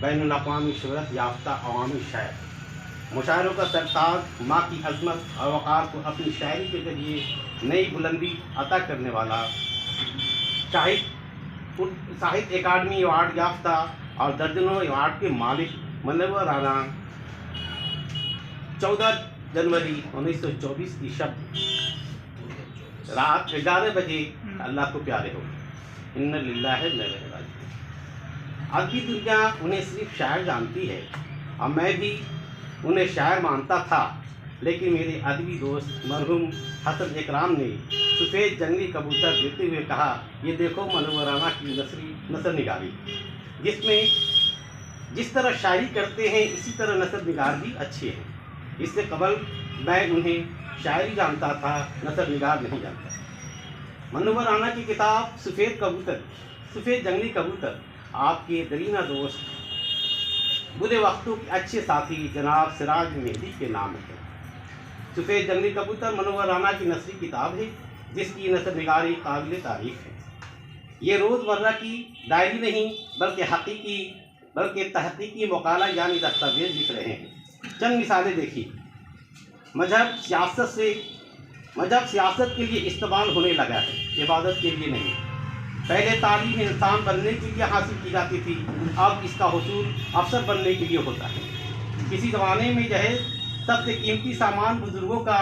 بین الاقوامی شہرت یافتہ عوامی شاعر، مشاعروں کا سرتاج، ماں کی عظمت اور وقار کو اپنی شاعری کے ذریعے نئی بلندی عطا کرنے والا، ساہتیہ اکیڈمی ایوارڈ یافتہ اور درجنوں ایوارڈ کے مالک منور رانا 14 جنوری 1924 کی شب رات 11 بجے اللہ کو پیارے ہو گئے۔ انا للہ و انا الیہ راجعون۔ ادبی دنیا انہیں صرف شاعر جانتی ہے اور میں بھی انہیں شاعر مانتا تھا، لیکن میرے ادبی دوست مرحوم حسن اکرام نے سفید جنگلی کبوتر دیتے ہوئے کہا، یہ دیکھو منور رانا کی نثر نگاری، جس میں جس طرح شاعری کرتے ہیں اسی طرح نثر نگار بھی اچھے ہیں۔ اس سے قبل میں انہیں شاعری جانتا تھا، نثر نگار نہیں جانتا۔ منور رانا کی کتاب سفید جنگلی کبوتر آپ کے درینہ دوست، برے وقتوں کے اچھے ساتھی جناب سراج مہدی کے نام ہے۔ سفید جنگلی کبوتر منور رانا کی نثری کتاب ہے، جس کی نثر نگاری قابل تعریف ہے۔ یہ روزمرہ کی ڈائری نہیں بلکہ تحقیقی مقالہ یعنی دستاویز لکھ رہے ہیں۔ چند مثالیں دیکھیے۔ مذہب سیاست کے لیے استعمال ہونے لگا ہے، عبادت کے لیے نہیں۔ پہلے تعلیم انسان بننے کے لیے حاصل کی جاتی تھی، اب اس کا حصول افسر بننے کے لیے ہوتا ہے۔ کسی زمانے میں جہیز سب سے قیمتی سامان بزرگوں کا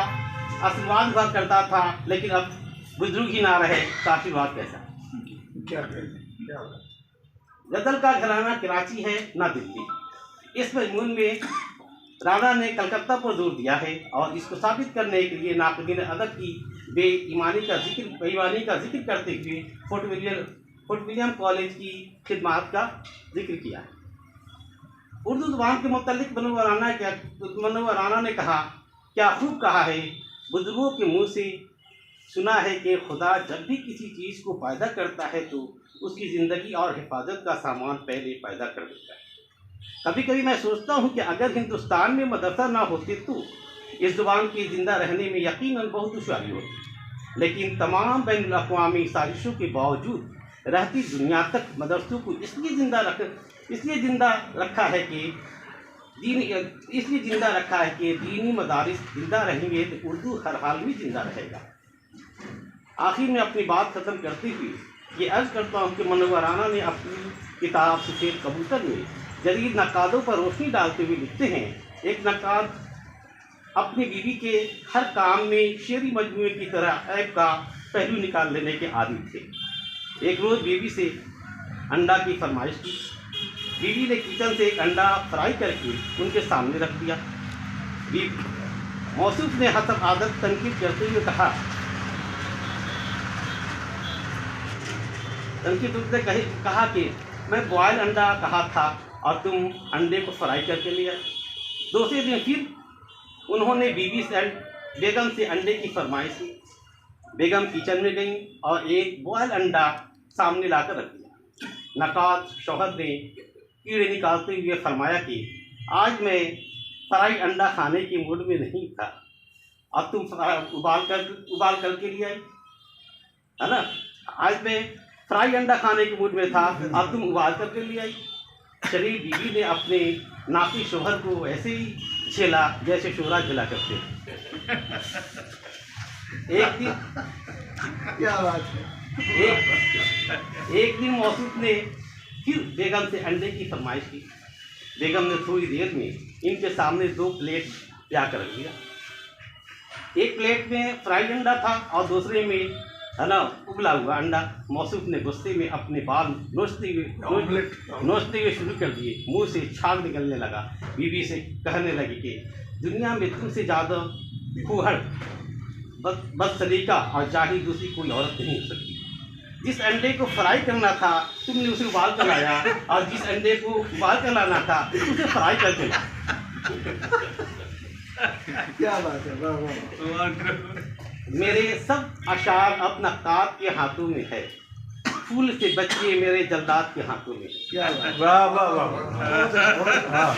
آشیرواد ہوا کرتا تھا، لیکن اب بزرگ ہی نہ رہے تو آشیرواد کیسا؟ غزل کا گھرانہ کراچی ہے نہ دلی۔ اس مضمون میں رانا نے کلکتہ پر زور دیا ہے اور اس کو ثابت کرنے کے لیے ناقدین ادب کی بے ایمانی کا ذکر کرتے ہوئے فورٹ ولیم کالج کی خدمات کا ذکر کیا ہے۔ اردو زبان کے متعلق منور رانا نے کہا، کیا خوب کہا ہے، بزرگوں کے منہ سے سنا ہے کہ خدا جب بھی کسی چیز کو پیدا کرتا ہے تو اس کی زندگی اور حفاظت کا سامان پہلے پیدا کر دیتا ہے۔ کبھی کبھی میں سوچتا ہوں کہ اگر ہندوستان میں مدرسہ نہ ہوتے تو اس زبان کے زندہ رہنے میں یقیناً بہت دشواری ہوتی، لیکن تمام بین الاقوامی سازشوں کے باوجود رہتی دنیا تک مدرسوں کو اس لیے زندہ رکھا ہے کہ دینی مدارس زندہ رہیں گے تو اردو ہر حال میں زندہ رہے گا۔ آخر میں اپنی بات ختم کرتے ہوئے یہ عرض کرتا ہوں کہ منور رانا نے اپنی کتاب سفید کبوتر میں جدید نقادوں پر روشنی ڈالتے ہوئے لکھتے ہیں، ایک نقاد اپنی بیوی کے ہر کام میں شعری مجموعے کی طرح عیب کا پہلو نکال لینے کے عادی تھے۔ ایک روز بیوی سے انڈا کی فرمائش کی۔ بیوی نے کچن سے ایک انڈا فرائی کر کے ان کے سامنے رکھ دیا۔ موصوف نے حسب عادت تنقید کرتے ہوئے کہا کہ میں بوائل انڈا کہا تھا اور تم انڈے کو فرائی کر کے لیا۔ دوسرے دن پھر انہوں نے بیگم سے انڈے کی فرمائش کی۔ بیگم کچن میں گئیں اور ایک بوائل انڈا سامنے لا کر رکھ دیا۔ نقاد شوہر نے کیڑے نکالتے ہوئے فرمایا کہ آج میں فرائی انڈا کھانے کے موڈ میں نہیں تھا اور تم ابال کر کے لے آئی، ہے نا؟ آج میں فرائی انڈا کھانے کے موڈ میں تھا اور تم ابال کر کے لے آئی۔ شریف بیوی نے اپنے ناقص شوہر کو ایسے ہی چھیلا جیسے شورا جلا کرتے ہیں۔ ایک دن موصوف نے پھر بیگم سے انڈے کی فرمائش کی۔ بیگم نے تھوڑی دیر میں ان کے سامنے 2 پلیٹ لا کر رکھ دیا۔ ایک پلیٹ میں فرائی انڈا تھا اور دوسرے میں ابلا ہوا انڈا۔ موصوف نے غصے میں اپنے بال نوچتے ہوئے شروع کر دیے، منہ سے چھاگ نکلنے لگا۔ بیوی سے کہنے لگی کہ دنیا میں تم سے زیادہ پھوہڑ، بد سلیقہ اور جاہل دوسری کوئی عورت نہیں ہو سکتی۔ جس انڈے کو فرائی کرنا تھا تم نے اسے ابال کر لایا، اور جس انڈے کو ابال کر لانا تھا اسے فرائی کر کے لایا۔ کیا بات ہے! میرے سب اشعار اب نقاد کے ہاتھوں میں ہے، پھول سے بچیے میرے جلدات کے ہاتھوں میں۔ کیا بات! واہ واہ واہ!